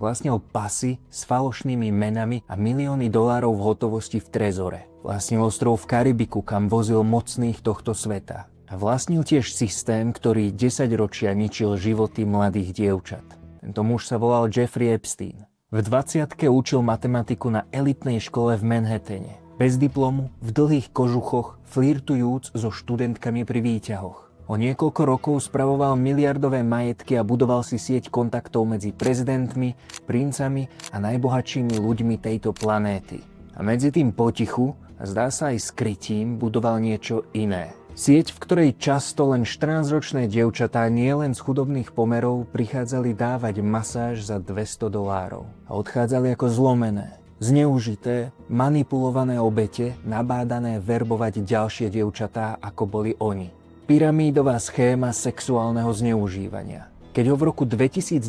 Vlastnil pasy s falošnými menami a milióny dolárov v hotovosti v trezore. Vlastnil ostrov v Karibiku, kam vozil mocných tohto sveta. A vlastnil tiež systém, ktorý 10 ročia ničil životy mladých dievčat. Tento muž sa volal Jeffrey Epstein. V 20-tke učil matematiku na elitnej škole v Manhattane. Bez diplomu, v dlhých kožuchoch, flirtujúc so študentkami pri výťahoch. O niekoľko rokov spravoval miliardové majetky a budoval si sieť kontaktov medzi prezidentmi, princami a najbohatšími ľuďmi tejto planéty. A medzi tým potichu, a zdá sa aj skrytím, budoval niečo iné. Sieť, v ktorej často len 14-ročné dievčatá nielen z chudobných pomerov prichádzali dávať masáž za $200 a odchádzali ako zlomené, zneužité, manipulované obete, nabádané verbovať ďalšie dievčatá, ako boli oni. Pyramídová schéma sexuálneho zneužívania. Keď ho v roku 2019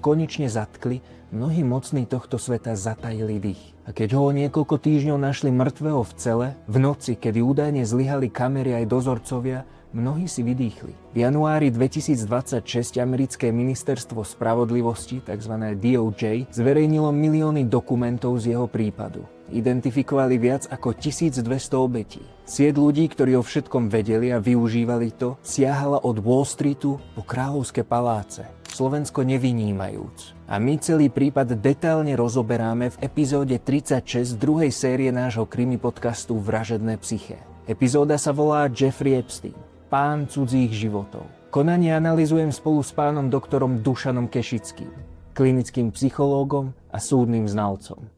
konečne zatkli, mnohí mocní tohto sveta zatajili dých. A keď ho o niekoľko týždňov našli mŕtvého v cele, v noci, kedy údajne zlyhali kamery aj dozorcovia, mnohí si vydýchli. V januári 2026 americké ministerstvo spravodlivosti, tzv. DOJ, zverejnilo milióny dokumentov z jeho prípadu. Identifikovali viac ako 1200 obetí. Sieť ľudí, ktorí o všetkom vedeli a využívali to, siahala od Wall Streetu po kráľovské paláce, Slovensko nevynímajúc. A my celý prípad detailne rozoberáme v epizóde 36 druhej série nášho krimi podcastu Vražedné psyché. Epizóda sa volá Jeffrey Epstein, pán cudzích životov. Konanie analyzujem spolu s pánom doktorom Dušanom Kešickým, klinickým psychológom a súdnym znalcom.